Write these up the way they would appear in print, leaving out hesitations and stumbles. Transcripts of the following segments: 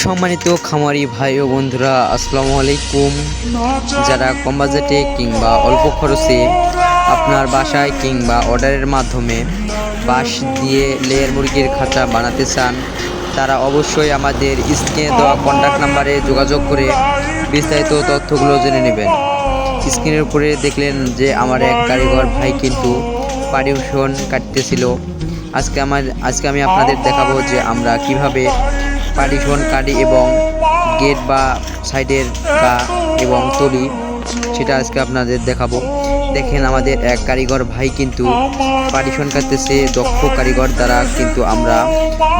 সম্মানিত খামারি ভাই ও বন্ধুরা, আসসালামু আলাইকুম। যারা কম বাজেটে কিংবা অল্প খরচে আপনার বাসায় কিংবা অর্ডারের মাধ্যমে বাঁশ দিয়ে লেয়ার মুরগির খাঁচা বানাতে চান, তারা অবশ্যই আমাদের স্ক্রিনে দেওয়া কন্ট্যাক্ট নাম্বারে যোগাযোগ করে বিস্তারিত তথ্যগুলো জেনে নেবেন। স্ক্রিনের উপরে দেখলেন যে আমার এক কারিগর ভাই কিন্তু পার্টিশন কাটতেছিল। আজকে আমি আপনাদের দেখাবো যে আমরা কিভাবে পার্টিশন কাটি এবং গেট বা সাইডের গা এবং তলি, সেটা আজকে আপনাদের দেখাবো। দেখেন আমাদের এক কারিগর ভাই কিন্তু পার্টিশন কাটতেছে। দক্ষ কারিগর দ্বারা কিন্তু আমরা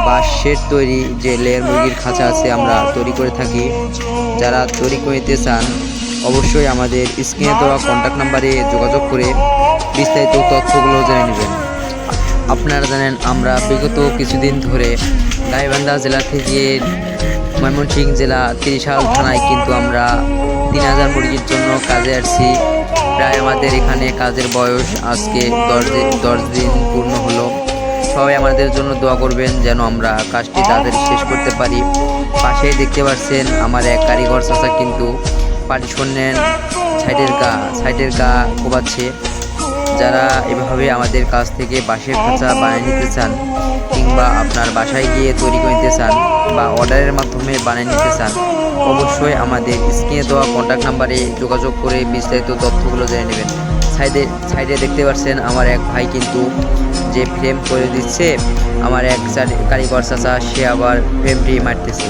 বাঁশের তৈরি যে লেয়ার মুরগির খাঁচা আছে আমরা তৈরি করে থাকি। যারা তৈরি করতে চান অবশ্যই আমাদের স্ক্রিনে দেওয়া কন্ট্যাক্ট নাম্বারে যোগাযোগ করে বিস্তারিত তথ্যগুলো জেনে নেবেন। আপনারা জানেন আমরা বিগত কিছুদিন ধরে গাইবান্ধা জেলা থেকে ময়মনসিংহ জেলা ত্রিশাল থানায় কিন্তু আমরা 3000 মুরগির জন্য কাজে আসছি। প্রায় আমাদের এখানে কাজের বয়স আজকে 10 দিন পূর্ণ হলো। সবাই আমাদের জন্য দোয়া করবেন যেন আমরা কাজটি তাড়াতাড়ি শেষ করতে পারি। পাশে দেখতে পাচ্ছেন আমার এক কারিগর চাচা কিন্তু পার্টিশনের সাইডের গা কোবাচ্ছে। যারা এভাবে আমাদের কাছ থেকে বাঁশের খাঁচা বানিয়ে নিতে চান কিংবা আপনার বাসায় গিয়ে তৈরি করে নিতে চান বা অর্ডারের মাধ্যমে বানিয়ে নিতে চান, অবশ্যই আমাদের স্ক্রিনে দেওয়া কন্ট্যাক্ট নাম্বারে যোগাযোগ করে বিস্তারিত তথ্যগুলো জেনে নেবেন। সাইডে দেখতে পাচ্ছেন আমার এক ভাই কিন্তু যে ফ্রেম করে দিচ্ছে, আমার এক কারিগর চাচা সে আবার ফ্রেমটি মারতেছে।